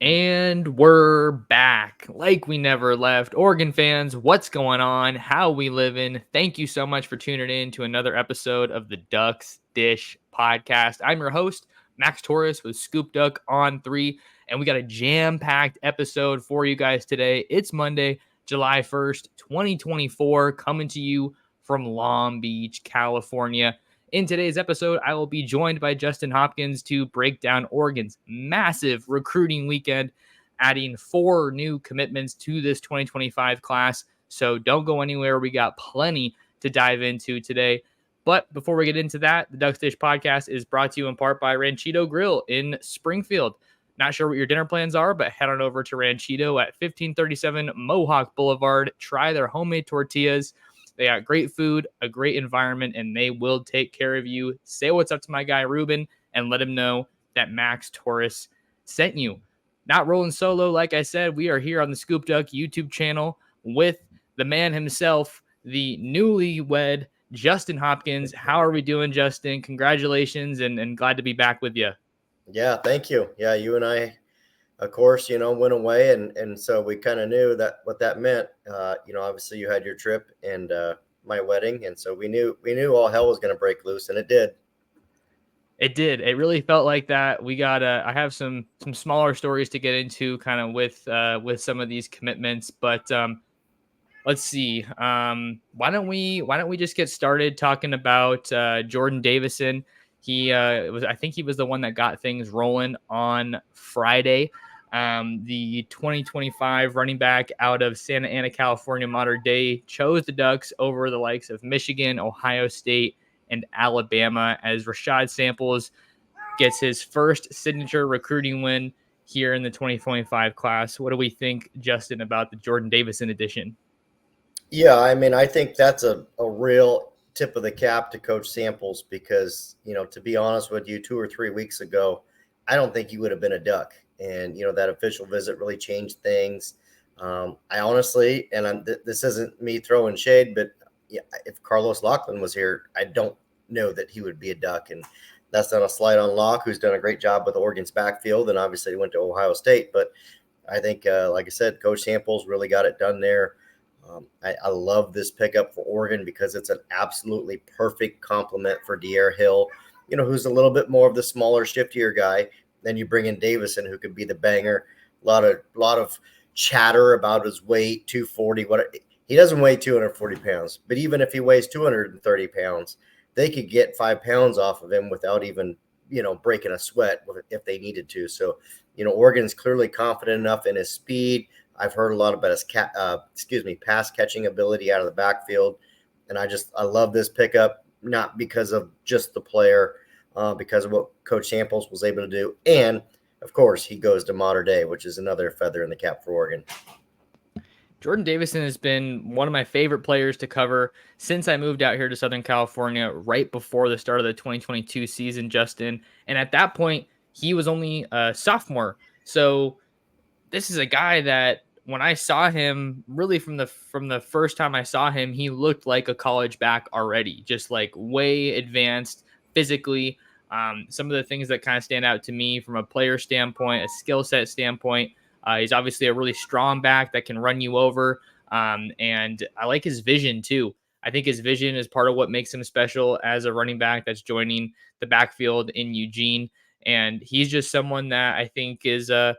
And we're back like we never left. Oregon fans, what's going on? How we living? Thank you so much for tuning in to another episode of the Ducks Dish podcast. I'm your host, Max Torres with ScoopDuck on 3, and we got a jam-packed episode for you guys today. It's Monday, July 1st, 2024, coming to you from Long Beach, California. In today's episode, I will be joined by Justin Hopkins to break down Oregon's massive recruiting weekend, adding 4 new commitments to this 2025 class. So don't go anywhere. We got plenty to dive into today. But before we get into that, the Ducks Dish podcast is brought to you in part by Ranchito Grill in Springfield. Not sure what your dinner plans are, but head on over to Ranchito at 1537 Mohawk Boulevard. Try their homemade tortillas. They got great food, a great environment, and they will take care of you. Say what's up to my guy, Ruben, and let him know that Max Torres sent you. Not rolling solo, like I said, we are here on the ScoopDuck YouTube channel with the man himself, the newlywed Justin Hopkins. How are we doing, Justin? Congratulations, and glad to be back with you. Yeah, thank you. Yeah, you and I, of course, went away, and so we kind of knew that what that meant. Obviously you had your trip and my wedding, and so we knew all hell was going to break loose, and it did. It did. It really felt like that. We got. I have some smaller stories to get into, kind of with some of these commitments, but let's see. Why don't we just get started talking about Jordon Davison? He I think he was the one that got things rolling on Friday. The 2025 running back out of Santa Ana, California, modern day, chose the Ducks over the likes of Michigan, Ohio State, and Alabama as Rashad Samples gets his first signature recruiting win here in the 2025 class. What do we think, Justin, about the Jordon Davison edition? Yeah, I mean, I think that's a real tip of the cap to Coach Samples because, to be honest with you, 2 or 3 weeks ago, I don't think he would have been a Duck. And, that official visit really changed things. I honestly, and this isn't me throwing shade, but yeah, if Carlos Lachlan was here, I don't know that he would be a Duck. And that's not a slight on Locke, who's done a great job with Oregon's backfield. And obviously he went to Ohio State. But I think, like I said, Coach Samples really got it done there. I love this pickup for Oregon because it's an absolutely perfect complement for D'Air Hill, who's a little bit more of the smaller, shiftier guy. Then you bring in Davison, who could be the banger. A lot of chatter about his weight, 240. He doesn't weigh 240 pounds, but even if he weighs 230 pounds, they could get 5 pounds off of him without even, breaking a sweat if they needed to. So, Oregon's clearly confident enough in his speed. I've heard a lot about his pass catching ability out of the backfield. And I love this pickup, not because of just the player, because of what Coach Samples was able to do. And, of course, he goes to modern day, which is another feather in the cap for Oregon. Jordon Davison has been one of my favorite players to cover since I moved out here to Southern California right before the start of the 2022 season, Justin. And at that point, he was only a sophomore. So this is a guy that when I saw him, really from the first time I saw him, he looked like a college back already, just like way advanced physically. Some of the things that kind of stand out to me from a player standpoint, a skill set standpoint, he's obviously a really strong back that can run you over. And I like his vision too. I think his vision is part of what makes him special as a running back that's joining the backfield in Eugene. And he's just someone that I think is I'd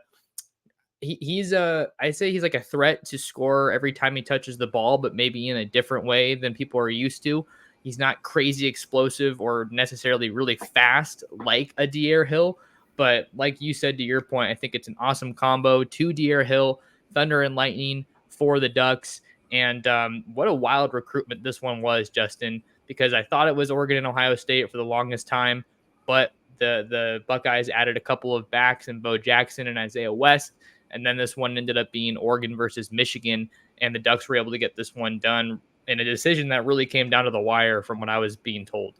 say he's like a threat to score every time he touches the ball, but maybe in a different way than people are used to. He's not crazy explosive or necessarily really fast like a D'Air Hill, but like you said, to your point, I think it's an awesome combo to D'Air Hill, Thunder and Lightning for the Ducks. And what a wild recruitment this one was, Justin, because I thought it was Oregon and Ohio State for the longest time, but the Buckeyes added a couple of backs in Bo Jackson and Isaiah West. And then this one ended up being Oregon versus Michigan, and the Ducks were able to get this one done in a decision that really came down to the wire from what I was being told.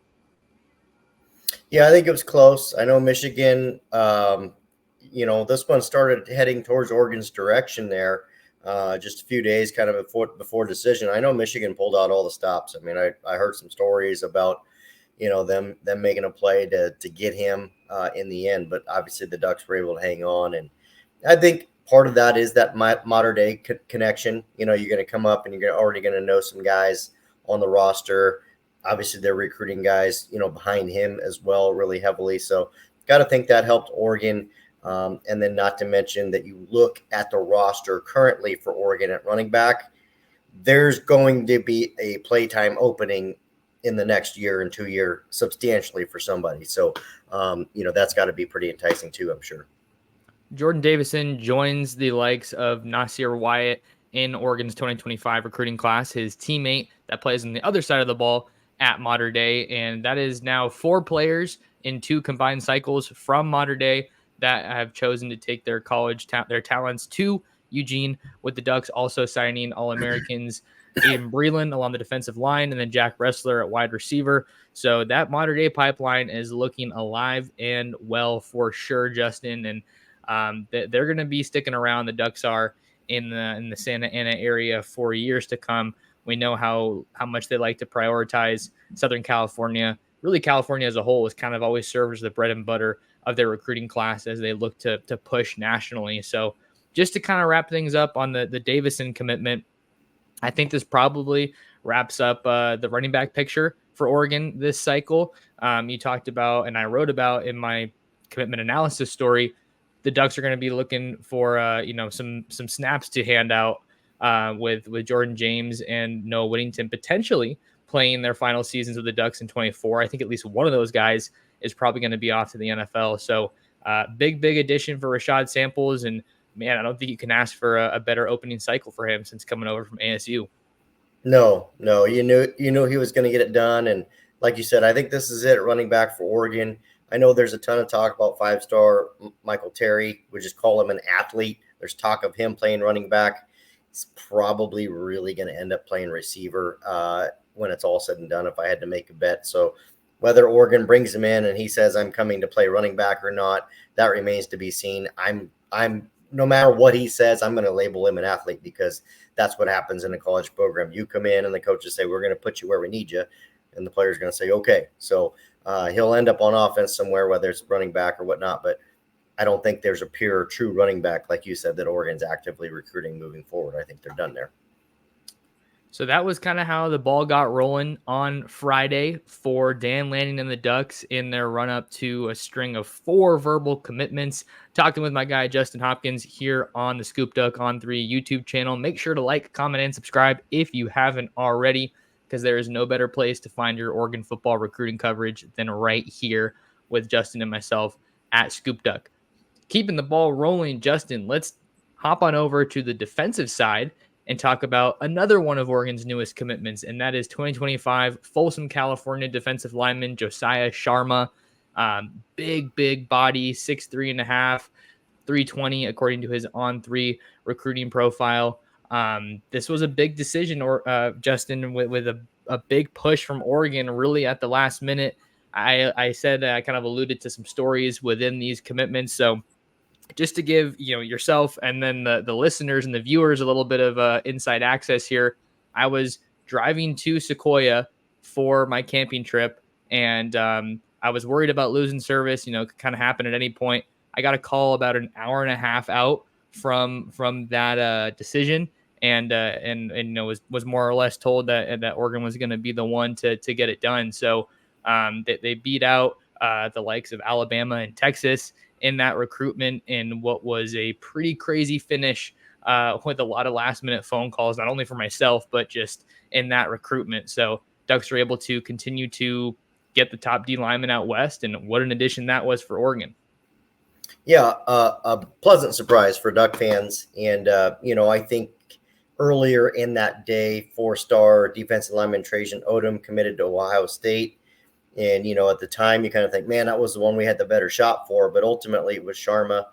Yeah, I think it was close. I know Michigan, this one started heading towards Oregon's direction there just a few days kind of before decision. I know Michigan pulled out all the stops. I mean, I heard some stories about, them making a play to get him in the end, but obviously the Ducks were able to hang on. And I think part of that is that modern day connection. You're going to come up and you're already going to know some guys on the roster. Obviously, they're recruiting guys, behind him as well, really heavily. So, got to think that helped Oregon. And then, not to mention that you look at the roster currently for Oregon at running back, there's going to be a playtime opening in the next year and 2 year substantially for somebody. So, that's got to be pretty enticing too, I'm sure. Jordon Davison joins the likes of Nasir Wyatt in Oregon's 2025 recruiting class, his teammate that plays on the other side of the ball at Mater Dei. And that is now 4 players in 2 combined cycles from Mater Dei that have chosen to take their their talents to Eugene, with the Ducks also signing All-Americans Aiden Breland along the defensive line and then Jack Wrestler at wide receiver. So that Mater Dei pipeline is looking alive and well for sure, Justin. And they're going to be sticking around. The Ducks are in the Santa Ana area for years to come. We know how much they like to prioritize Southern California. Really, California as a whole has kind of always served as the bread and butter of their recruiting class as they look to push nationally. So just to kind of wrap things up on the Davison commitment, I think this probably wraps up the running back picture for Oregon this cycle. You talked about, and I wrote about in my commitment analysis story, the Ducks are going to be looking for some snaps to hand out with Jordan James and Noah Whittington potentially playing their final seasons with the Ducks in 24. I think at least one of those guys is probably going to be off to the NFL. So big addition for Rashad Samples, and man, I don't think you can ask for a better opening cycle for him since coming over from ASU. No, you knew he was going to get it done, and like you said, I think this is it at running back for Oregon. I know there's a ton of talk about 5-star Michael Terry. We just call him an athlete. There's talk of him playing running back. He's probably really going to end up playing receiver when it's all said and done, if I had to make a bet. So whether Oregon brings him in and he says I'm coming to play running back or not, that remains to be seen. I'm no matter what he says, I'm going to label him an athlete, because that's what happens in a college program. You come in and the coaches say, we're going to put you where we need you. And the player's going to say, okay. So he'll end up on offense somewhere, whether it's running back or whatnot. But I don't think there's a pure, true running back, like you said, that Oregon's actively recruiting moving forward. I think they're done there. So that was kind of how the ball got rolling on Friday for Dan Lanning and the Ducks in their run up to a string of 4 verbal commitments. Talking with my guy, Justin Hopkins, here on the ScoopDuck on 3 YouTube channel. Make sure to like, comment, and subscribe if you haven't already, because there is no better place to find your Oregon football recruiting coverage than right here with Justin and myself at ScoopDuck. Keeping the ball rolling, Justin, let's hop on over to the defensive side and talk about another one of Oregon's newest commitments, and that is 2025 Folsom, California defensive lineman Josiah Sharma. Big body, 6'3.5", 320 according to his On3 recruiting profile. This was a big decision, Justin, with a big push from Oregon really at the last minute. I said I kind of alluded to some stories within these commitments, so just to give yourself and then the listeners and the viewers a little bit of inside access here, I was driving to Sequoia for my camping trip, and I was worried about losing service. It could kind of happen at any point. I got a call about an hour and a half out from that decision, and was more or less told that Oregon was going to be the one to get it done. So they beat out the likes of Alabama and Texas in that recruitment in what was a pretty crazy finish with a lot of last minute phone calls, not only for myself, but just in that recruitment. So Ducks were able to continue to get the top D lineman out west, and what an addition that was for Oregon. Yeah, a pleasant surprise for Duck fans. And, I think earlier in that day, 4-star defensive lineman Trajan Odom committed to Ohio State. And, at the time you kind of think, man, that was the one we had the better shot for. But ultimately it was Sharma,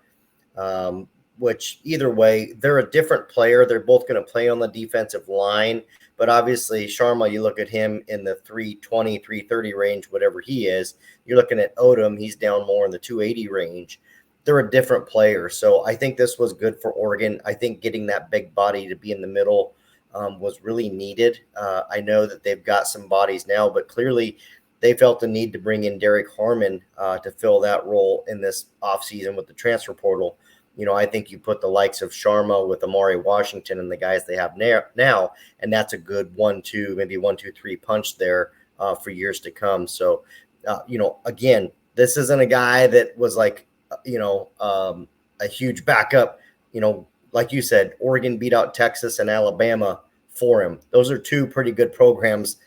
which either way, they're a different player. They're both going to play on the defensive line. But obviously Sharma, you look at him in the 320, 330 range, whatever he is. You're looking at Odom, he's down more in the 280 range. They're a different player. So I think this was good for Oregon. I think getting that big body to be in the middle was really needed. I know that they've got some bodies now, but clearly – they felt the need to bring in Derek Harmon to fill that role in this offseason with the transfer portal. I think you put the likes of Sharma with Amari Washington and the guys they have now, and that's a good 1-2, maybe 1-2-3 punch there for years to come. So, again, this isn't a guy that was like, a huge backup. Like you said, Oregon beat out Texas and Alabama for him. Those are two pretty good programs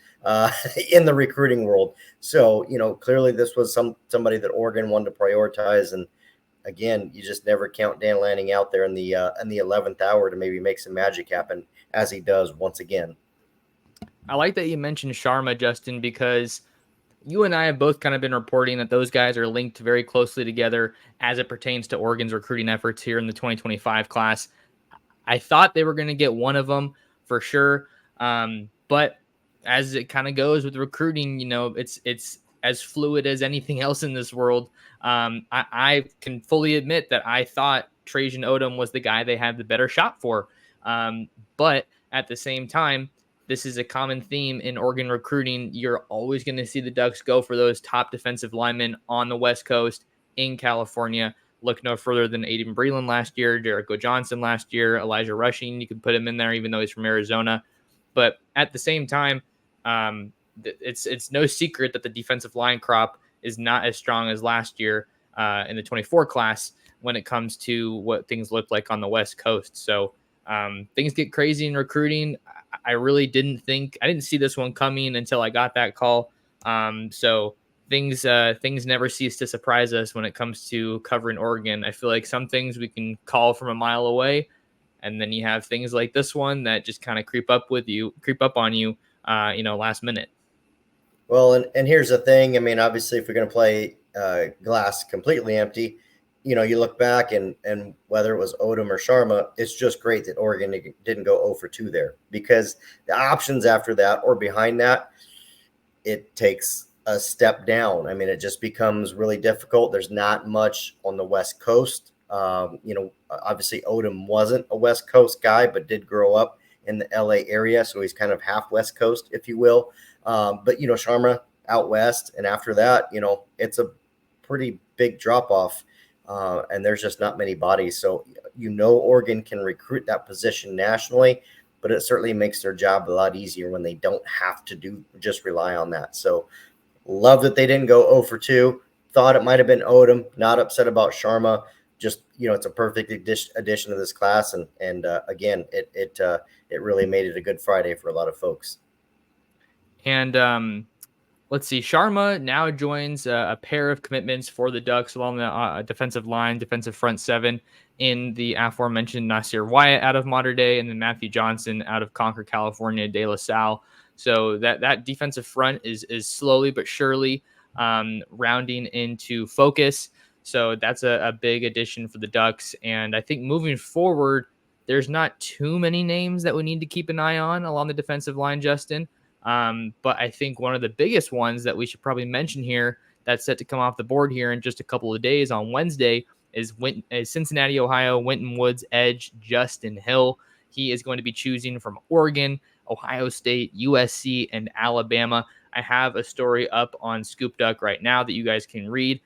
in the recruiting world. So, clearly this was somebody that Oregon wanted to prioritize. And again, you just never count Dan Lanning out there in the 11th hour to maybe make some magic happen, as he does once again. I like that you mentioned Sharma, Justin, because you and I have both kind of been reporting that those guys are linked very closely together as it pertains to Oregon's recruiting efforts here in the 2025 class. I thought they were going to get one of them for sure. But as it kind of goes with recruiting, it's as fluid as anything else in this world. I can fully admit that I thought Trajan Odom was the guy they had the better shot for. But at the same time, this is a common theme in Oregon recruiting. You're always going to see the Ducks go for those top defensive linemen on the West Coast in California. Look no further than Aiden Breland last year, Jericho Johnson last year, Elijah Rushing. You can put him in there, even though he's from Arizona. But at the same time, it's no secret that the defensive line crop is not as strong as last year in the 24 class when it comes to what things look like on the West Coast. So things get crazy in recruiting. I really didn't see this one coming until I got that call. So things never cease to surprise us when it comes to covering Oregon. I feel like some things we can call from a mile away, and then you have things like this one that just kind of creep up on you, last minute. Well, and here's the thing. I mean, obviously, if we're going to play glass completely empty, you look back and whether it was Odom or Sharma, it's just great that Oregon didn't go 0 for 2 there, because the options after that or behind that, it takes a step down. I mean, it just becomes really difficult. There's not much on the West Coast. Obviously Odom wasn't a West Coast guy, but did grow up in the LA area. So he's kind of half West Coast, if you will. But Sharma out West. And after that, it's a pretty big drop off. And there's just not many bodies. So, Oregon can recruit that position nationally, but it certainly makes their job a lot easier when they don't have to just rely on that. So love that they didn't go 0 for 2. Thought it might have been Odom. Not upset about Sharma. Just, it's a perfect addition to this class. And again, it really made it a good Friday for a lot of folks. And let's see. Sharma now joins a pair of commitments for the Ducks along the defensive line, defensive front seven, in the aforementioned Nasir Wyatt out of Mater Dei, and then Matthew Johnson out of Concord, California, De La Salle. So that defensive front is slowly but surely rounding into focus. So that's a big addition for the Ducks. And I think moving forward, there's not too many names that we need to keep an eye on along the defensive line, Justin. But I think one of the biggest ones that we should probably mention here that's set to come off the board here in just a couple of days on Wednesday is Cincinnati, Ohio, Winton Woods edge Justin Hill. He is going to be choosing from Oregon, Ohio State, USC, and Alabama. I have a story up on ScoopDuck right now that you guys can read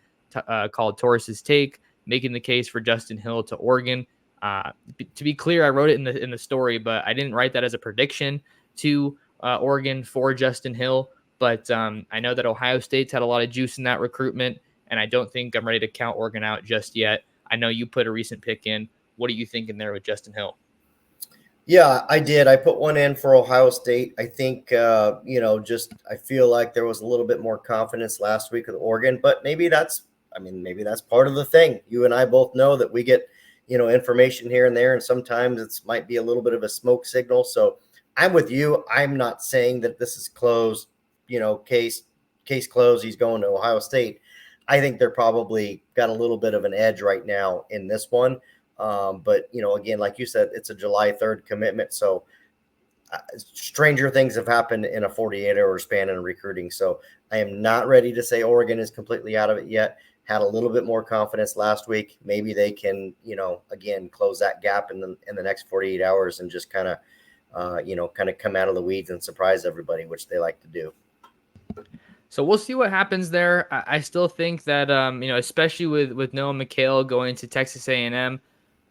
called Torres' Take, making the case for Justin Hill to Oregon. To be clear, I wrote it in the story, but I didn't write that as a prediction to Oregon for Justin Hill. But I know that Ohio State's had a lot of juice in that recruitment, and I don't think I'm ready to count Oregon out just yet. I know you put a recent pick in. What are you thinking there with Justin Hill? Yeah, I did. I put one in for Ohio State. I think, I feel like there was a little bit more confidence last week with Oregon, but maybe that's part of the thing. You and I both know that we get, information here and there, and sometimes it might be a little bit of a smoke signal. So I'm with you. I'm not saying that this is closed, case closed. He's going to Ohio State. I think they're probably got a little bit of an edge right now in this one. But, again, like you said, it's a July 3rd commitment. So stranger things have happened in a 48-hour span in recruiting. So I am not ready to say Oregon is completely out of it yet. Had a little bit more confidence last week. Maybe they can, again, close that gap in the next 48 hours and just kind of come out of the weeds and surprise everybody, which they like to do. So we'll see what happens there. I still think that, especially with Noah Mikhail going to Texas A&M,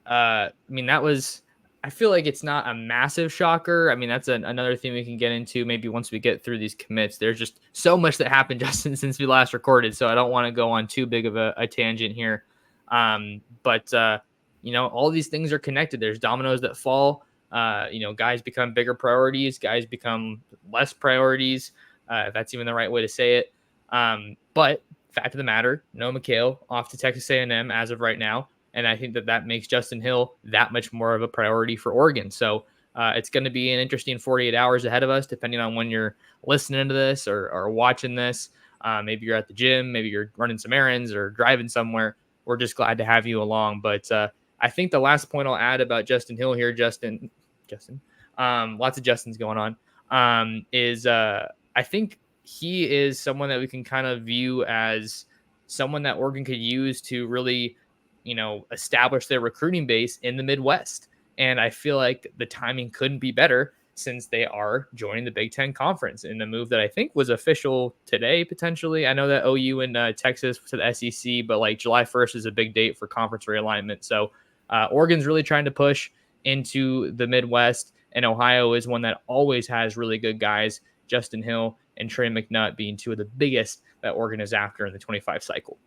I mean, I feel like it's not a massive shocker. I mean, that's another thing we can get into maybe once we get through these commits. There's just so much that happened, Justin, since we last recorded. So I don't want to go on too big of a tangent here. But all these things are connected. There's dominoes that fall. Guys become bigger priorities. Guys become less priorities, if that's even the right way to say it. But fact of the matter, no Mikhail off to Texas A&M as of right now. And I think that makes Justin Hill that much more of a priority for Oregon. So it's going to be an interesting 48 hours ahead of us, depending on when you're listening to this or watching this. Maybe you're at the gym, maybe you're running some errands or driving somewhere. We're just glad to have you along. But I think the last point I'll add about Justin Hill here, Justin, lots of Justins going on, is I think he is someone that we can kind of view as someone that Oregon could use to really establish their recruiting base in the Midwest. And I feel like the timing couldn't be better since they are joining the Big Ten Conference in a move that I think was official today, potentially. I know that OU and Texas to the SEC, but like July 1st is a big date for conference realignment. So Oregon's really trying to push into the Midwest, and Ohio is one that always has really good guys, Justin Hill and Trey McNutt being two of the biggest that Oregon is after in the 25 cycle.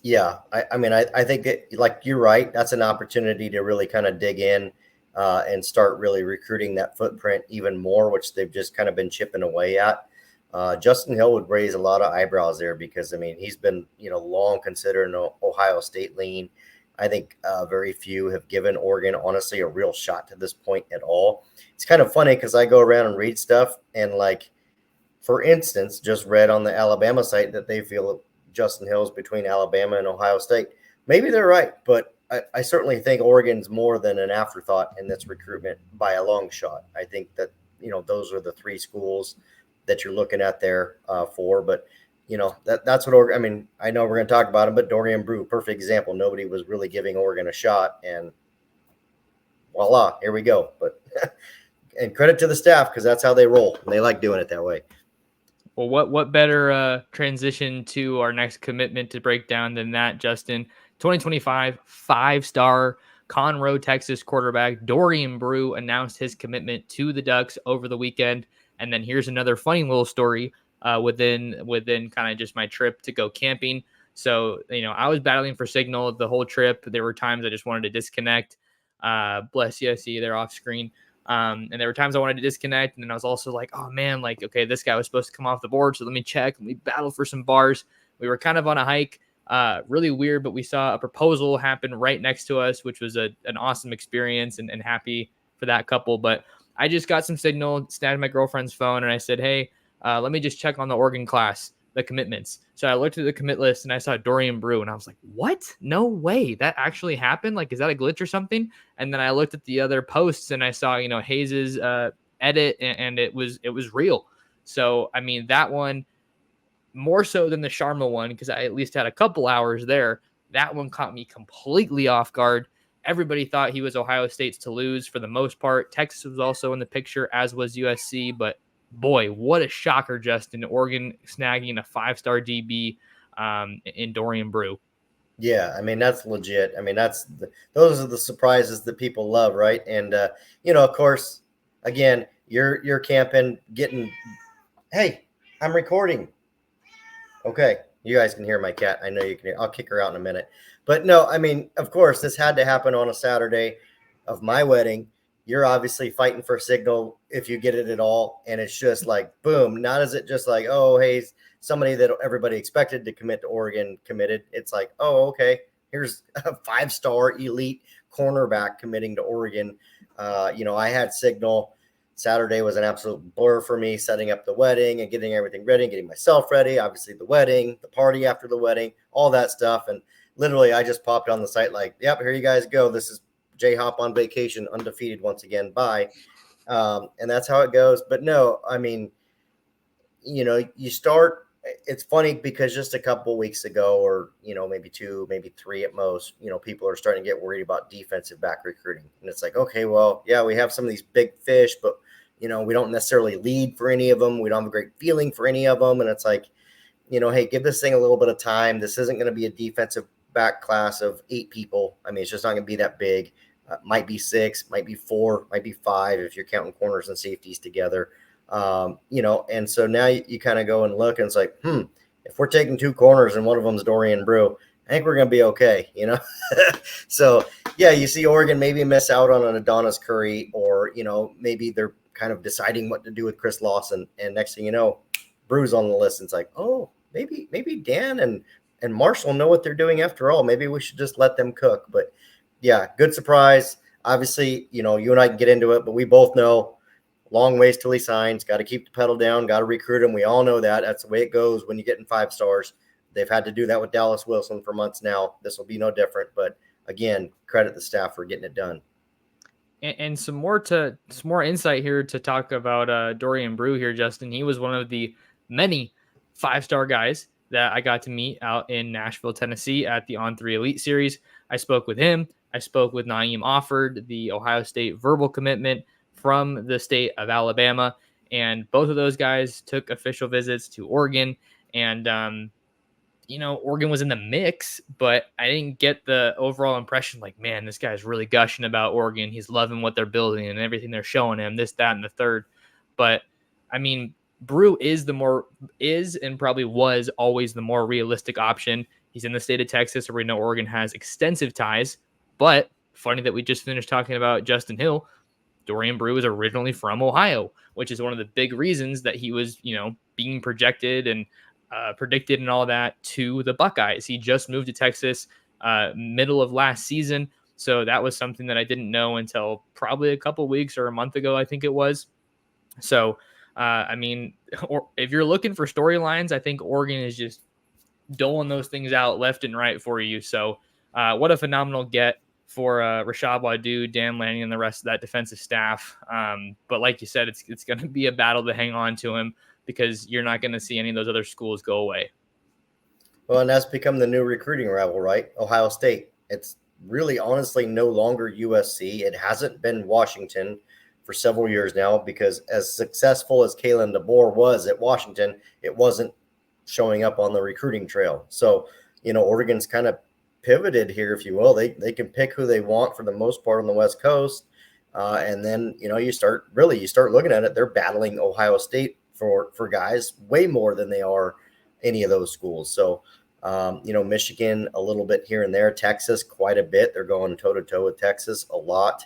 Yeah, I think like you're right. That's an opportunity to really kind of dig in and start really recruiting that footprint even more, which they've just kind of been chipping away at. Justin Hill would raise a lot of eyebrows there because, I mean, he's been, long considered an Ohio State lean. I think very few have given Oregon, honestly, a real shot to this point at all. It's kind of funny because I go around and read stuff and, like, for instance, just read on the Alabama site that they feel Justin Hill's between Alabama and Ohio State. Maybe they're right, but I certainly think Oregon's more than an afterthought in this recruitment by a long shot. I think that, those are the three schools that you're looking at there for. But, that's what Oregon – I mean, I know we're going to talk about him, but Dorian Brew, perfect example. Nobody was really giving Oregon a shot, and voila, here we go. But and credit to the staff because that's how they roll. And they like doing it that way. Well, what better transition to our next commitment to break down than that, Justin? 2025 5-star Conroe, Texas quarterback Dorian Brew announced his commitment to the Ducks over the weekend. And then here's another funny little story within kind of just my trip to go camping. So, I was battling for signal the whole trip. There were times I just wanted to disconnect. Bless you. See you there off screen. And there were times I wanted to disconnect, and then I was also like, oh man, like, okay, this guy was supposed to come off the board, so let me check. And we battled for some bars. We were kind of on a hike, really weird, but we saw a proposal happen right next to us, which was an awesome experience, and happy for that couple. But I just got some signal, snagged my girlfriend's phone, and I said, hey, let me just check on the Oregon class, the commitments. So I looked at the commit list and I saw Dorian Brew, and I was like, what? No way. That actually happened? Like, is that a glitch or something? And then I looked at the other posts and I saw, Hayes's edit, and it was real. So, I mean, that one more so than the Sharma one, because I at least had a couple hours there. That one caught me completely off guard. Everybody thought he was Ohio State's to lose for the most part. Texas was also in the picture, as was USC, but boy, what a shocker, Justin. Oregon snagging a 5-star DB in Dorian Brew. Yeah, I mean, that's legit. I mean, those are the surprises that people love, right? And, of course, again, you're camping, hey, I'm recording. Okay, you guys can hear my cat. I know you can hear. I'll kick her out in a minute. But no, I mean, of course, this had to happen on a Saturday of my wedding. You're obviously fighting for signal if you get it at all. And it's just like, boom. Not is it just like, oh, hey, somebody that everybody expected to commit to Oregon committed. It's like, oh, okay, here's a 5-star elite cornerback committing to Oregon. I had signal. Saturday was an absolute blur for me, setting up the wedding and getting everything ready, getting myself ready, obviously the wedding, the party after the wedding, all that stuff. And literally I just popped on the site like, yep, here you guys go. This is J-Hop on vacation, undefeated once again. Bye. And that's how it goes. But no, I mean, you start, it's funny because just a couple weeks ago, or, maybe 2, maybe 3 at most, people are starting to get worried about defensive back recruiting. And it's like, okay, well, yeah, we have some of these big fish, but, we don't necessarily lead for any of them. We don't have a great feeling for any of them. And it's like, hey, give this thing a little bit of time. This isn't going to be a defensive back class of 8 people. I mean, it's just not going to be that big. Might be 6, might be 4, might be 5 if you're counting corners and safeties together. And so now you kind of go and look, and it's like, if we're taking 2 corners and one of them is Dorian Brew, I think we're going to be okay, So, yeah, you see Oregon maybe miss out on an Adonis Curry, or, maybe they're kind of deciding what to do with Chris Lawson. And next thing you know, Brew's on the list. And it's like, oh, maybe Dan and Marshall know what they're doing after all. Maybe we should just let them cook. But, yeah, good surprise. Obviously, you and I can get into it, but we both know long ways till he signs. Got to keep the pedal down. Got to recruit him. We all know that. That's the way it goes when you get in 5 stars. They've had to do that with Dallas Wilson for months now. This will be no different. But again, credit the staff for getting it done. And some more insight here to talk about Dorian Brew here, Justin. He was one of the many 5-star guys that I got to meet out in Nashville, Tennessee at the On3 Elite Series. I spoke with him. I spoke with Naeem Offord, the Ohio State verbal commitment from the state of Alabama. And both of those guys took official visits to Oregon. And, Oregon was in the mix, but I didn't get the overall impression like, man, this guy's really gushing about Oregon. He's loving what they're building and everything they're showing him, this, that, and the third. But, I mean, Brew is and probably was always the more realistic option. He's in the state of Texas, where we know Oregon has extensive ties. But funny that we just finished talking about Justin Hill. Dorian Brew is originally from Ohio, which is one of the big reasons that he was, being projected and predicted and all that to the Buckeyes. He just moved to Texas middle of last season. So that was something that I didn't know until probably a couple weeks or a month ago, I think it was. So, if you're looking for storylines, I think Oregon is just doling those things out left and right for you. So what a phenomenal get for Rashad Wadu, Dan Lanning, and the rest of that defensive staff. But like you said, it's going to be a battle to hang on to him, because you're not going to see any of those other schools go away. Well, and that's become the new recruiting rival, right? Ohio State. It's really honestly no longer USC. It hasn't been Washington for several years now, because as successful as Kalen DeBoer was at Washington, it wasn't showing up on the recruiting trail. So, Oregon's kind of pivoted here, if you will. They can pick who they want for the most part on the West Coast. And then, you start looking at it. They're battling Ohio State for guys way more than they are any of those schools. So, Michigan a little bit here and there, Texas quite a bit. They're going toe to toe with Texas a lot.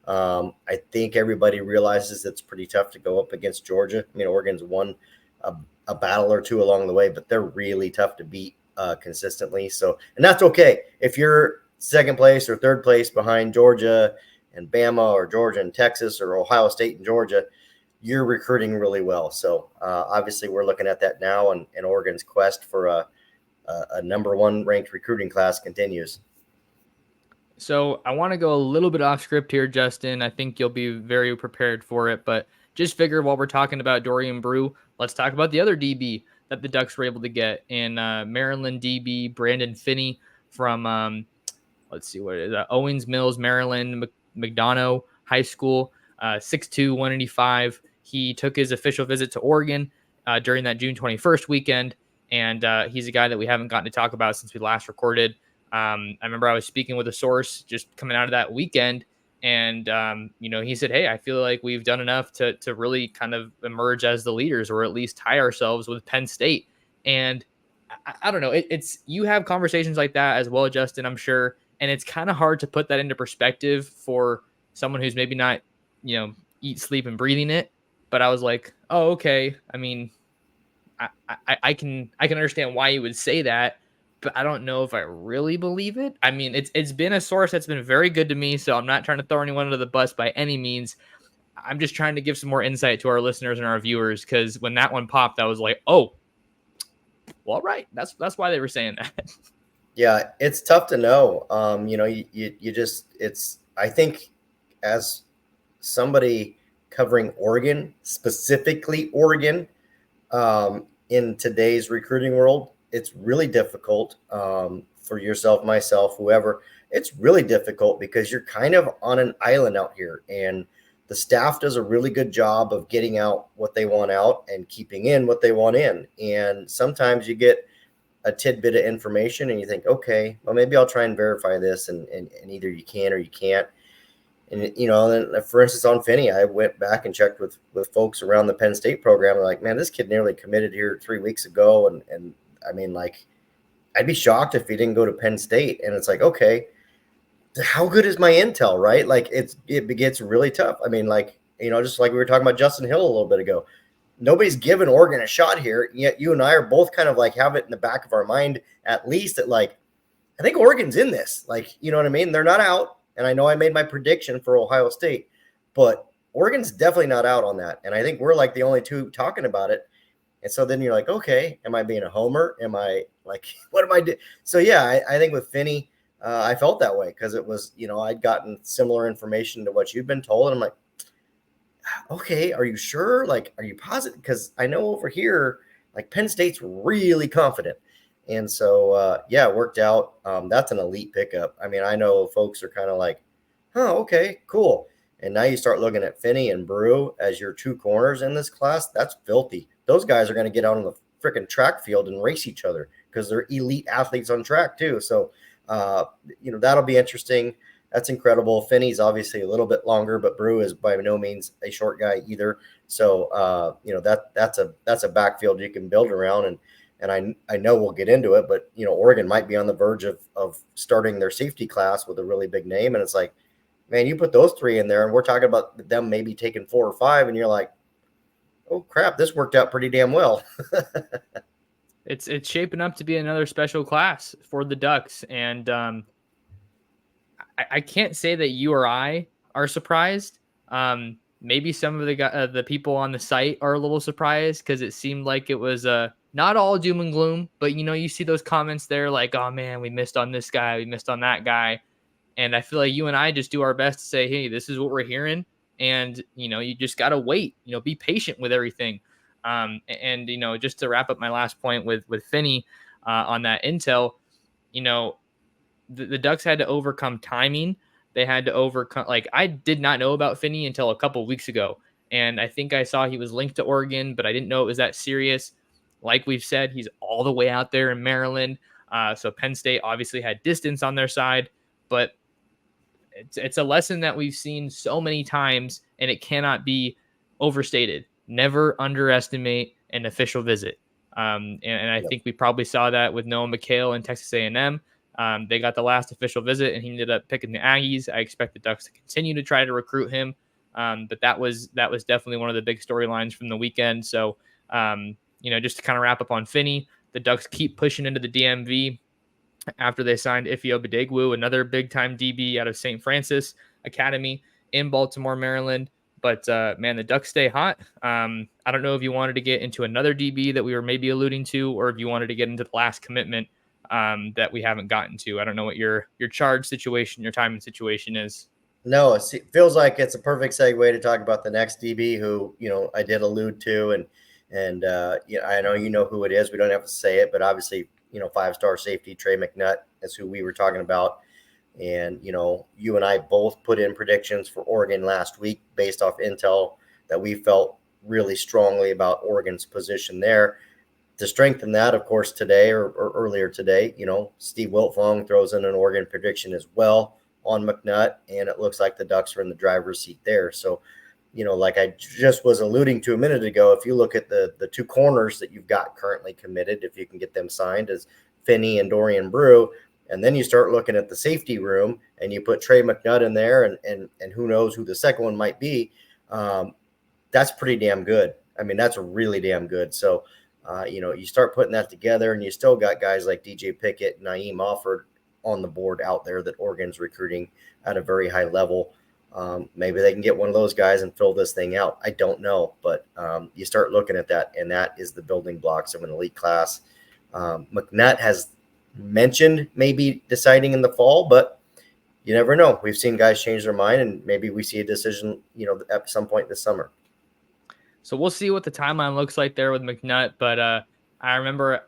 I think everybody realizes it's pretty tough to go up against Georgia. I mean, Oregon's won a battle or two along the way, but they're really tough to beat consistently. So, and that's okay. If you're second place or third place behind Georgia and Bama, or Georgia and Texas, or Ohio State and Georgia, you're recruiting really well. So obviously we're looking at that now, and Oregon's quest for a number 1 ranked recruiting class continues. So I want to go a little bit off script here, Justin. I think you'll be very prepared for it, but just figure while we're talking about Dorian Brew, let's talk about the other DB that the Ducks were able to get in Maryland DB Brandon Finney from, Owings Mills, Maryland, McDonough High School, 6'2", 185. He took his official visit to Oregon during that June 21st weekend, and he's a guy that we haven't gotten to talk about since we last recorded. I remember I was speaking with a source just coming out of that weekend, and he said, hey, I feel like we've done enough to really kind of emerge as the leaders, or at least tie ourselves with Penn State. And I don't know, it's you have conversations like that as well, Justin, I'm sure, and it's kind of hard to put that into perspective for someone who's maybe not, eat, sleep, and breathing it. But I was like, oh, okay. I mean, I can understand why you would say that, but I don't know if I really believe it. I mean, it's been a source that's been very good to me, so I'm not trying to throw anyone under the bus by any means. I'm just trying to give some more insight to our listeners and our viewers, because when that one popped, I was like, oh, well, right. That's why they were saying that. Yeah, it's tough to know. I think as somebody covering Oregon, specifically Oregon, in today's recruiting world, it's really difficult for yourself, myself, whoever. It's really difficult because you're kind of on an island out here, and the staff does a really good job of getting out what they want out and keeping in what they want in. And sometimes you get a tidbit of information and you think, okay, well, maybe I'll try and verify this, and either you can or you can't. And, you know, then for instance, on Finney, I went back and checked with folks around the Penn State program. They're like, man, this kid nearly committed here 3 weeks ago. And I mean, like, I'd be shocked if he didn't go to Penn State. And it's like, okay, how good is my intel, right? Like, it gets really tough. I mean, like, you know, just like we were talking about Justin Hill a little bit ago, nobody's given Oregon a shot here. Yet you and I are both kind of like have it in the back of our mind, at least, that like, I think Oregon's in this. Like, you know what I mean? They're not out. And I know I made my prediction for Ohio State, but Oregon's definitely not out on that. And I think we're like the only two talking about it. And so then you're like, okay, am I being a homer? Am I like, what am I doing? So yeah, I think with Finney, I felt that way because it was, you know, I'd gotten similar information to what you've been told. And I'm like, okay, are you sure? Like, are you positive? Because I know over here, like Penn State's really confident. And so, yeah, it worked out. That's an elite pickup. I mean, I know folks are kind of like, oh, okay, cool. And now you start looking at Finney and Brew as your two corners in this class. That's filthy. Those guys are going to get out on the freaking track field and race each other because they're elite athletes on track too. So, you know, that'll be interesting. That's incredible. Finney's obviously a little bit longer, but Brew is by no means a short guy either. So, you know, that's a backfield you can build around. And I know we'll get into it, but, you know, Oregon might be on the verge of starting their safety class with a really big name. And it's like, man, you put those three in there and we're talking about them maybe taking 4 or 5. And you're like, oh, crap, this worked out pretty damn well. It's shaping up to be another special class for the Ducks. And I can't say that you or I are surprised. Maybe some of the people on the site are a little surprised because it seemed like it was not all doom and gloom, but you know, you see those comments there like, oh man, we missed on this guy, we missed on that guy. And I feel like you and I just do our best to say, hey, this is what we're hearing. And, you know, you just got to wait, you know, be patient with everything. And, you know, just to wrap up my last point with Finney on that intel, you know, the Ducks had to overcome timing. They had to overcome, like, I did not know about Finney until a couple of weeks ago. And I think I saw he was linked to Oregon, but I didn't know it was that serious. Like we've said, he's all the way out there in Maryland. So Penn State obviously had distance on their side, but it's a lesson that we've seen so many times, and it cannot be overstated. Never underestimate an official visit. And I think we probably saw that with Noah Mikhail and Texas A&M. They got the last official visit, and he ended up picking the Aggies. I expect the Ducks to continue to try to recruit him. But that was definitely one of the big storylines from the weekend. So, you know, just to kind of wrap up on Finney, the Ducks keep pushing into the DMV after they signed Ifeoma Degwu, another big-time DB out of St. Francis Academy in Baltimore, Maryland. But, man, the Ducks stay hot. I don't know if you wanted to get into another DB that we were maybe alluding to, or if you wanted to get into the last commitment that we haven't gotten to. I don't know what your charge situation, your timing situation is. No, it feels like it's a perfect segue to talk about the next DB who, you know, I did allude to. And yeah, I know you know who it is. We don't have to say it, but obviously, you know, 5-star safety Trey McNutt is who we were talking about. And, you know, you and I both put in predictions for Oregon last week based off intel that we felt really strongly about Oregon's position there. To strengthen that, of course, today or earlier today, you know, Steve Wiltfong throws in an Oregon prediction as well on McNutt, and it looks like the Ducks are in the driver's seat there. So, you know, like I just was alluding to a minute ago, if you look at the two corners that you've got currently committed, if you can get them signed as Finney and Dorian Brew, and then you start looking at the safety room and you put Trey McNutt in there and who knows who the second one might be, that's pretty damn good. I mean, that's really damn good. So, you know, you start putting that together and you still got guys like DJ Pickett, Naeem Offord on the board out there that Oregon's recruiting at a very high level. Maybe they can get one of those guys and fill this thing out. I don't know, but you start looking at that, and that is the building blocks of an elite class. McNutt has mentioned maybe deciding in the fall, but you never know. We've seen guys change their mind, and maybe we see a decision, you know, at some point this summer. So we'll see what the timeline looks like there with McNutt. But I remember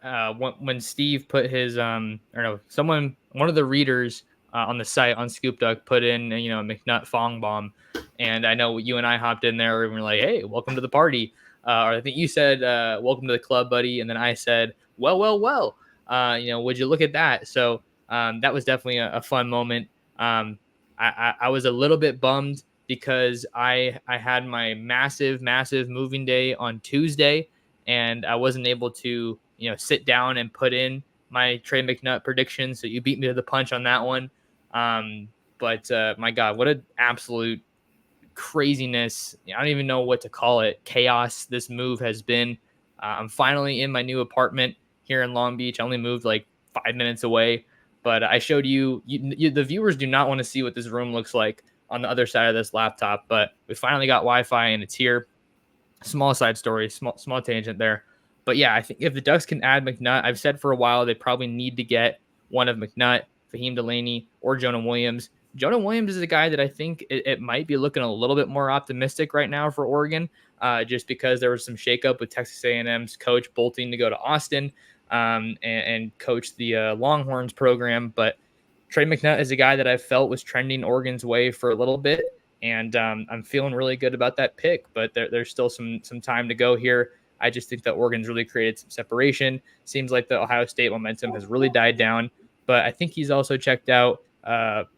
when Steve put his, one of the readers on the site on ScoopDuck put in, you know, McNutt Fong Bomb. And I know you and I hopped in there and we're like, hey, welcome to the party. Or I think you said, welcome to the club, buddy. And then I said, well. Would you look at that? So that was definitely a fun moment. I was a little bit bummed because I had my massive moving day on Tuesday, and I wasn't able to sit down and put in my Trey McNutt prediction. So you beat me to the punch on that one. But my God, what an absolute craziness. I don't even know what to call it. Chaos this move has been. I'm finally in my new apartment here in Long Beach. I only moved like 5 minutes away, but I showed the viewers do not want to see what this room looks like on the other side of this laptop, but we finally got Wi-Fi and it's here. Small side story, small tangent there. But yeah, I think if the Ducks can add McNutt, I've said for a while they probably need to get one of McNutt, Fahim Delaney, or Jonah Williams. Jonah Williams is a guy that I think it might be looking a little bit more optimistic right now for Oregon, just because there was some shakeup with Texas A&M's coach bolting to go to Austin and coach the Longhorns program. But Trey McNutt is a guy that I felt was trending Oregon's way for a little bit. And I'm feeling really good about that pick, but there's still some time to go here. I just think that Oregon's really created some separation. Seems like the Ohio State momentum has really died down, but I think he's also checked out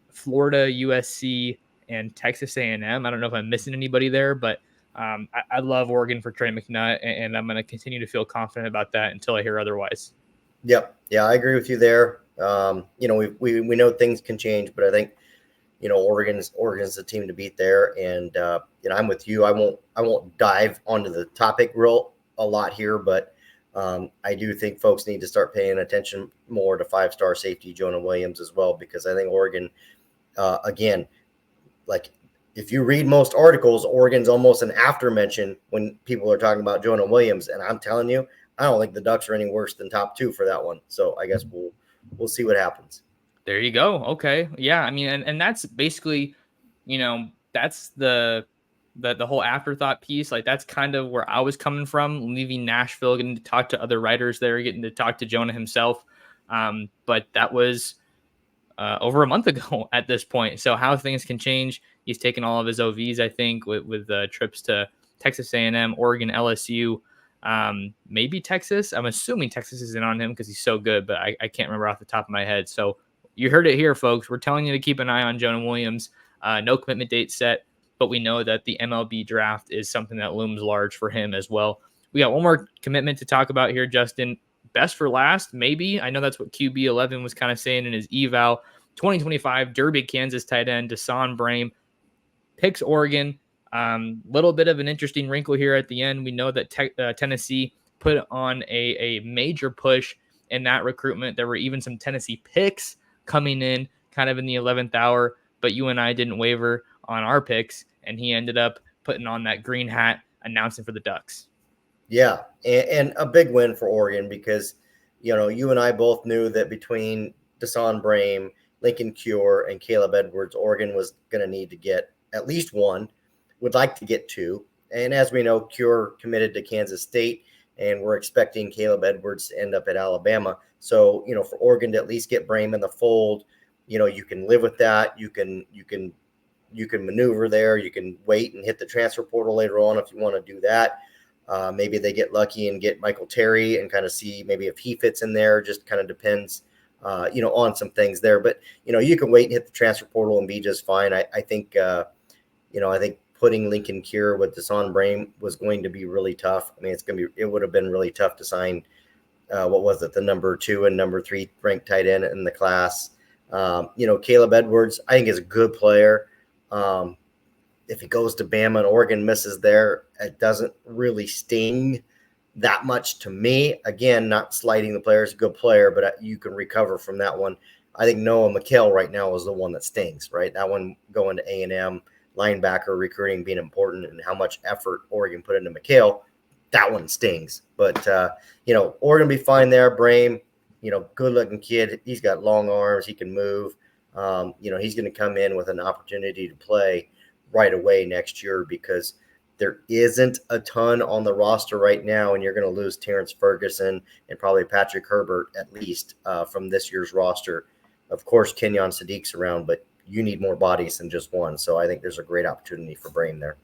Florida, USC, and Texas A&M. I don't know if I'm missing anybody there, but I love Oregon for Trey McNutt, and I'm going to continue to feel confident about that until I hear otherwise. Yep. Yeah, I agree with you there. We know things can change, but I think Oregon's the team to beat there, and I'm with you. I won't dive onto the topic a lot here, but I do think folks need to start paying attention more to 5-star safety Jonah Williams as well, because I think Oregon, again, like if you read most articles, Oregon's almost an after mention when people are talking about Jonah Williams, and I'm telling you, I don't think the Ducks are any worse than top 2 for that one. So I guess we'll see what happens. There you go. Okay. Yeah. I mean, and that's basically, that's the whole afterthought piece. Like that's kind of where I was coming from, leaving Nashville, getting to talk to other writers there, getting to talk to Jonah himself. But that was over a month ago at this point. So how things can change. He's taken all of his OVs, I think, with trips to Texas A&M, Oregon, LSU, maybe Texas. I'm assuming Texas is in on him because he's so good, but I can't remember off the top of my head. So you heard it here, folks. We're telling you to keep an eye on Jonah Williams. No commitment date set, but we know that the MLB draft is something that looms large for him as well. We got one more commitment to talk about here, Justin. Best for last, maybe. I know that's what QB11 was kind of saying in his eval. 2025 Derby, Kansas tight end Da'Saahn Brame picks Oregon. Little bit of an interesting wrinkle here at the end. We know that Tennessee put on a major push in that recruitment. There were even some Tennessee picks coming in kind of in the 11th hour, but you and I didn't waver on our picks, and he ended up putting on that green hat, announcing for the Ducks. Yeah, and a big win for Oregon because, you and I both knew that between Da'Saahn Brame, Lincoln Cure, and Caleb Edwards, Oregon was going to need to get at least one, would like to get 2. And as we know, Cure committed to Kansas State, and we're expecting Caleb Edwards to end up at Alabama. So, for Oregon to at least get Brame in the fold, you can live with that. You can maneuver there. You can wait and hit the transfer portal later on if you want to do that. Maybe they get lucky and get Michael Terry and kind of see maybe if he fits in there. Just kind of depends, on some things there. But, you can wait and hit the transfer portal and be just fine. I think putting Lincoln Cure with Da'Saahn Brame was going to be really tough. I mean, it would have been really tough to sign, the number 2 and number 3 ranked tight end in the class. Caleb Edwards, I think is a good player. If he goes to Bama and Oregon misses there, it doesn't really sting that much to me. Again, not slighting the player. He's a good player, but you can recover from that one. I think Noah Mikhail right now is the one that stings, right? That one going to A&M, linebacker recruiting being important, and how much effort Oregon put into Mikhail, that one stings. But, Oregon be fine there. Brame, good-looking kid. He's got long arms. He can move. He's going to come in with an opportunity to play right away next year because there isn't a ton on the roster right now, and you're going to lose Terrence Ferguson and probably Patrick Herbert at least from this year's roster. Of course, Kenyon Sadiq's around, but you need more bodies than just one. So I think there's a great opportunity for Brame there.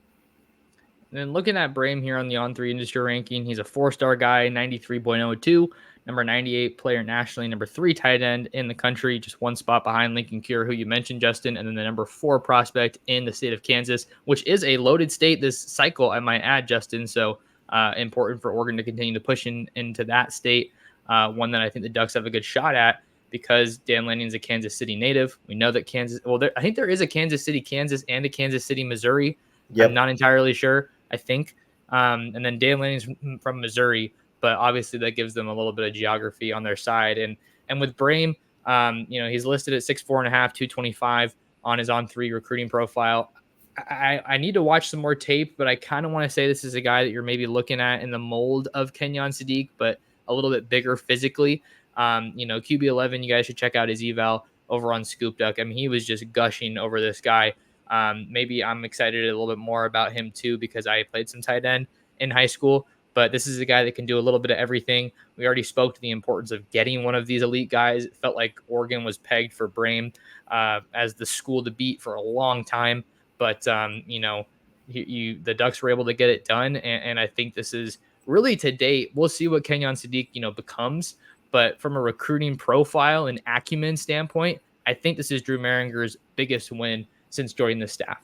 And then looking at Brame here on the On3 industry ranking, he's a 4-star guy, 93.02, number 98 player nationally, number 3 tight end in the country, just one spot behind Lincoln Cure, who you mentioned, Justin, and then the number 4 prospect in the state of Kansas, which is a loaded state this cycle, I might add, Justin. So important for Oregon to continue to push into that state, one that I think the Ducks have a good shot at, because Dan Lanning's a Kansas City native. We know that I think there is a Kansas City, Kansas, and a Kansas City, Missouri. Yep. I'm not entirely sure, I think. And then Dan Lanning's from Missouri, but obviously that gives them a little bit of geography on their side. And with Brame, he's listed at 6'4.5", 225 on his On3 recruiting profile. I need to watch some more tape, but I kind of want to say this is a guy that you're maybe looking at in the mold of Kenyon Sadiq, but a little bit bigger physically. QB11, you guys should check out his eval over on ScoopDuck. I mean, he was just gushing over this guy. Maybe I'm excited a little bit more about him too, because I played some tight end in high school, but this is a guy that can do a little bit of everything. We already spoke to the importance of getting one of these elite guys. It felt like Oregon was pegged for Brame as the school to beat for a long time, but the Ducks were able to get it done, and I think this is really, to date, we'll see what Kenyon Sadiq becomes, but from a recruiting profile and acumen standpoint, I think this is Drew Mehringer's biggest win since joining the staff.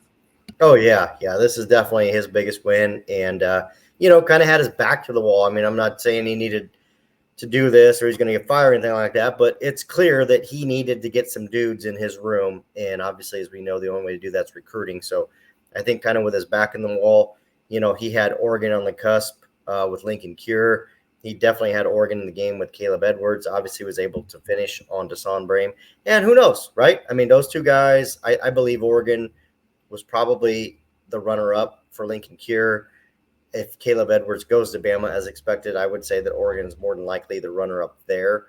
Oh yeah, this is definitely his biggest win, and kind of had his back to the wall. I mean, I'm not saying he needed to do this or he's going to get fired or anything like that, but it's clear that he needed to get some dudes in his room, and obviously, as we know, the only way to do that's recruiting. So I think kind of with his back in the wall, he had Oregon on the cusp with Lincoln Cure. He definitely had Oregon in the game with Caleb Edwards. Obviously was able to finish on Da'Saahn Brame. And who knows, right? I mean, those two guys, I believe Oregon was probably the runner-up for Lincoln Cure. If Caleb Edwards goes to Bama as expected, I would say that Oregon is more than likely the runner-up there.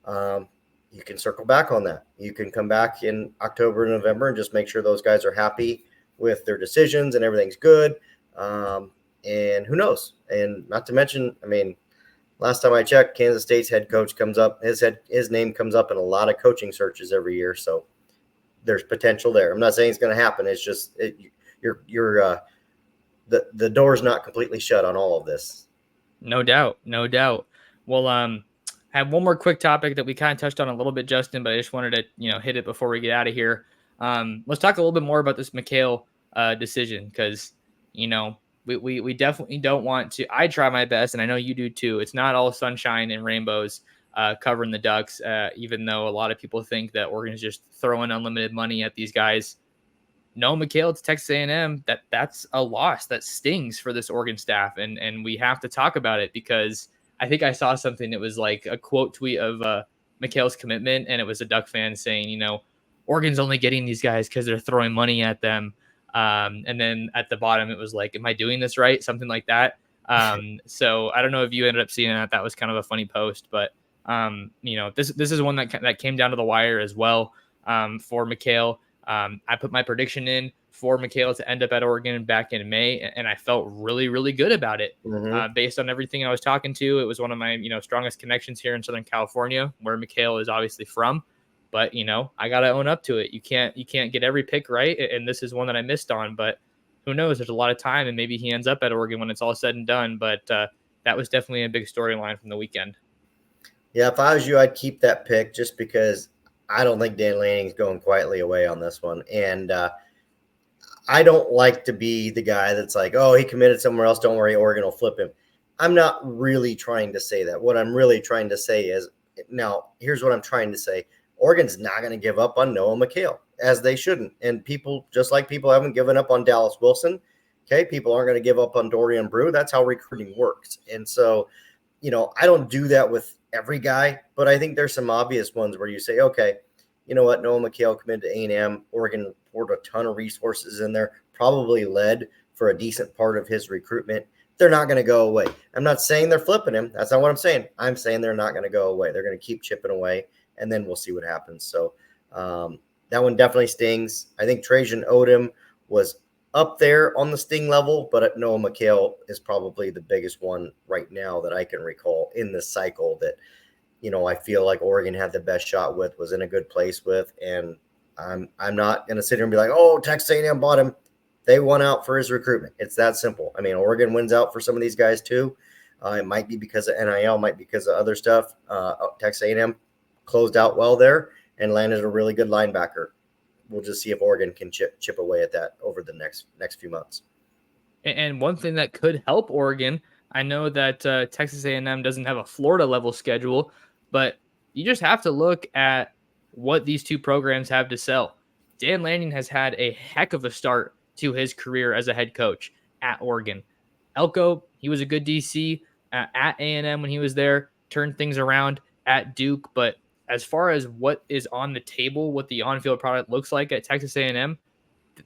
You can circle back on that. You can come back in October and November and just make sure those guys are happy with their decisions and everything's good. And who knows? And not to mention, I mean, last time I checked, Kansas State's head coach comes up. His name comes up in a lot of coaching searches every year, so there's potential there. I'm not saying it's going to happen. It's just the door's not completely shut on all of this. No doubt. Well, I have one more quick topic that we kind of touched on a little bit, Justin, but I just wanted to hit it before we get out of here. Let's talk a little bit more about this Mikhail decision, because we definitely don't want to. I try my best, and I know you do too. It's not all sunshine and rainbows covering the Ducks, even though a lot of people think that Oregon's just throwing unlimited money at these guys. No, Mikhail to Texas A&M, that's a loss. That stings for this Oregon staff, and we have to talk about it, because I think I saw something that was like a quote tweet of Mikhail's commitment, and it was a Duck fan saying, Oregon's only getting these guys because they're throwing money at them. And then at the bottom, it was like, am I doing this right? Something like that. So I don't know if you ended up seeing that. That was kind of a funny post, but this is one that came down to the wire as well for Mikhail. I put my prediction in for Mikhail to end up at Oregon back in May, and I felt really, really good about it. Based on everything I was talking to. It was one of my strongest connections here in Southern California, where Mikhail is obviously from. But I gotta own up to it. You can't get every pick right, and this is one that I missed on. But who knows? There's a lot of time, and maybe he ends up at Oregon when it's all said and done. But that was definitely a big storyline from the weekend. Yeah, if I was you, I'd keep that pick, just because I don't think Dan Lanning's going quietly away on this one. And I don't like to be the guy that's like, oh, he committed somewhere else, don't worry, Oregon will flip him. I'm not really trying to say that. What I'm really trying to say is, now, here's what I'm trying to say. Oregon's not going to give up on Noah Mikhail, as they shouldn't. And people, just like people haven't given up on Dallas Wilson, okay, people aren't going to give up on Dorian Brew. That's how recruiting works. And so, I don't do that with every guy, but I think there's some obvious ones where you say, okay, you know what, Noah Mikhail committed to A&M. Oregon poured a ton of resources in there, probably led for a decent part of his recruitment. They're not going to go away. I'm not saying they're flipping him. That's not what I'm saying. I'm saying they're not going to go away. They're going to keep chipping away, and then we'll see what happens. So that one definitely stings. I think Trajan Odom was up there on the sting level, but Noah Mikhail is probably the biggest one right now that I can recall in this cycle that, I feel like Oregon had the best shot with, was in a good place with. And I'm not going to sit here and be like, oh, Texas A&M bought him. They won out for his recruitment. It's that simple. I mean, Oregon wins out for some of these guys too. It might be because of NIL, might be because of other stuff. Texas A&M closed out well there and landed a really good linebacker. We'll just see if Oregon can chip away at that over the next few months. And one thing that could help Oregon, I know that Texas A&M doesn't have a Florida level schedule, but you just have to look at what these two programs have to sell. Dan Lanning has had a heck of a start to his career as a head coach at Oregon. Elko, he was a good DC at A&M when he was there, turned things around at Duke. But as far as what is on the table, what the on-field product looks like at Texas A&M,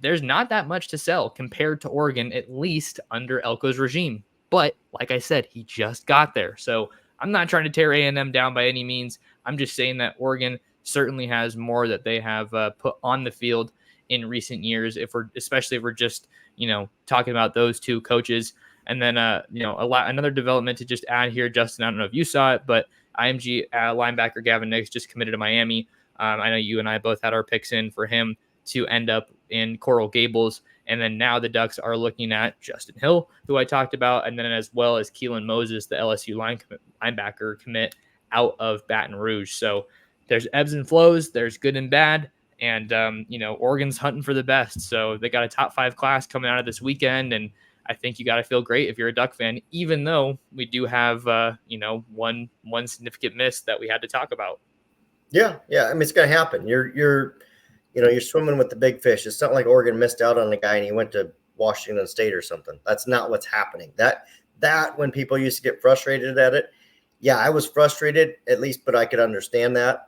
there's not that much to sell compared to Oregon, at least under Elko's regime. But like I said, he just got there. So I'm not trying to tear A&M down by any means. I'm just saying that Oregon certainly has more that they have put on the field in recent years. Especially if we're just, talking about those two coaches. And then, another development to just add here, Justin, I don't know if you saw it, but IMG linebacker Gavin just committed to Miami. I know you and I both had our picks in for him to end up in Coral Gables. And then now the Ducks are looking at Justin Hill, who I talked about, and then as well as Keelan Moses, the LSU linebacker commit out of Baton Rouge. So there's ebbs and flows, there's good and bad. And, Oregon's hunting for the best. So they got a top 5 class coming out of this weekend. And I think you got to feel great if you're a Duck fan, even though we do have, one significant miss that we had to talk about. Yeah. I mean, it's going to happen. You're swimming with the big fish. It's not like Oregon missed out on a guy and he went to Washington State or something. That's not what's happening. That when people used to get frustrated at it, yeah, I was frustrated at least, but I could understand that.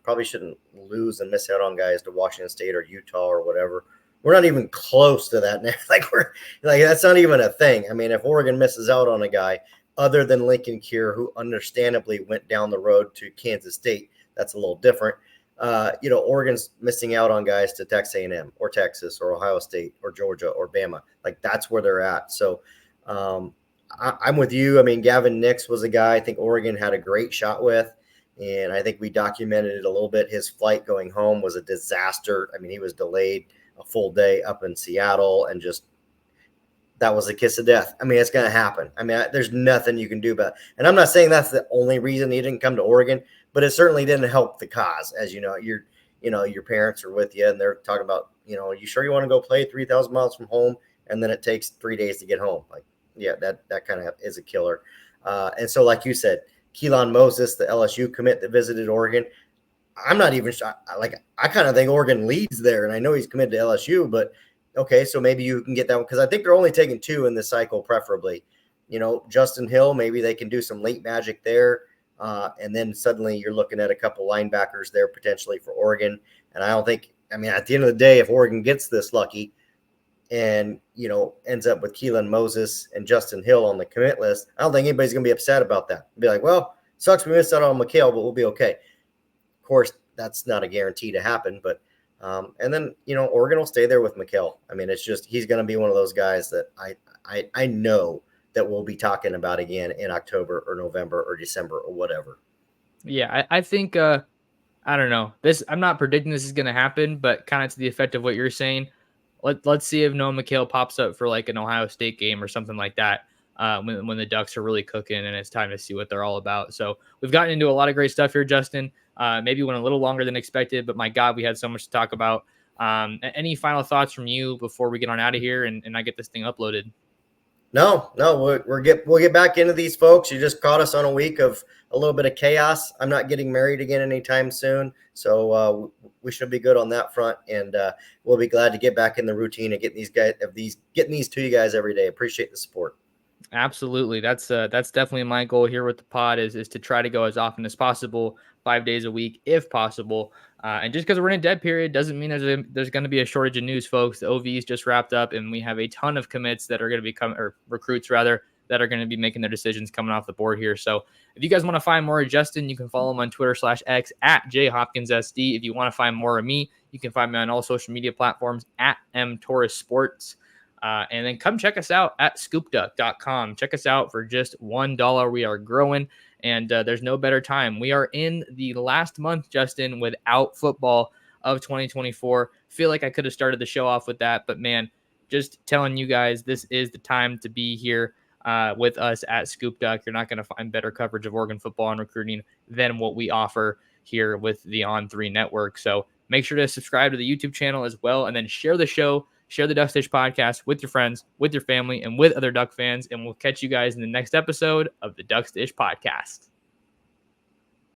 Probably shouldn't lose and miss out on guys to Washington State or Utah or whatever. We're not even close to that now. That's not even a thing. I mean, if Oregon misses out on a guy other than Lincoln Kier, who understandably went down the road to Kansas State, that's a little different. Oregon's missing out on guys to Texas A&M or Texas or Ohio State or Georgia or Bama. That's where they're at. So I'm with you. I mean, Gavin Nix was a guy I think Oregon had a great shot with. And I think we documented it a little bit. His flight going home was a disaster. I mean, he was delayed a full day up in Seattle and just that was a kiss of death. I mean, it's going to happen. I mean, there's nothing you can do about it. And I'm not saying that's the only reason he didn't come to Oregon, but it certainly didn't help the cause. As you know, your parents are with you and they're talking about, you sure you want to go play 3,000 miles from home? And then it takes 3 days to get home. Yeah, that kind of is a killer. And so, like you said, Keelan Moses, the LSU commit that visited Oregon, I'm not even sure. I kind of think Oregon leads there, and I know he's committed to LSU, but okay, so maybe you can get that one because I think they're only taking 2 in this cycle, preferably. Justin Hill, maybe they can do some late magic there, and then suddenly you're looking at a couple linebackers there potentially for Oregon. And I don't think, I mean, at the end of the day, if Oregon gets this lucky and ends up with Keelan Moses and Justin Hill on the commit list, I don't think anybody's going to be upset about that. Be like, well, sucks we missed out on Mikhail, but we'll be okay. Of course, that's not a guarantee to happen, but and then Oregon will stay there with Mikhail. I mean, it's just he's going to be one of those guys that I know that we'll be talking about again in October or November or December or whatever. Yeah, I think I don't know. I'm not predicting this is going to happen, but kind of to the effect of what you're saying. Let's see if Noah Mikhail pops up for an Ohio State game or something like that when the Ducks are really cooking and it's time to see what they're all about. So we've gotten into a lot of great stuff here, Justin. Maybe went a little longer than expected, but my God, we had so much to talk about. Any final thoughts from you before we get on out of here and I get this thing uploaded? No, we'll get back into these folks. You just caught us on a week of a little bit of chaos. I'm not getting married again anytime soon, so we should be good on that front, and we'll be glad to get back in the routine and getting these to you guys every day. Appreciate the support. Absolutely, that's definitely my goal here with the pod is to try to go as often as possible, 5 days a week if possible. And just because we're in a dead period doesn't mean there's going to be a shortage of news, folks. The OV's just wrapped up, and we have a ton of commits that are going to be recruits rather that are going to be making their decisions coming off the board here. So if you guys want to find more of Justin, you can follow him on Twitter/X at JHopkinsSD. If you want to find more of me, you can find me on all social media platforms at mtorresports. And then come check us out at ScoopDuck.com. Check us out for just $1. We are growing, and there's no better time. We are in the last month, Justin, without football of 2024. Feel like I could have started the show off with that, but man, just telling you guys, this is the time to be here. with us at ScoopDuck. You're not going to find better coverage of Oregon football and recruiting than what we offer here with the On3 network. So make sure to subscribe to the YouTube channel as well, and then share the show, share the Ducks Dish podcast with your friends, with your family, and with other Duck fans. And we'll catch you guys in the next episode of the Ducks Dish podcast.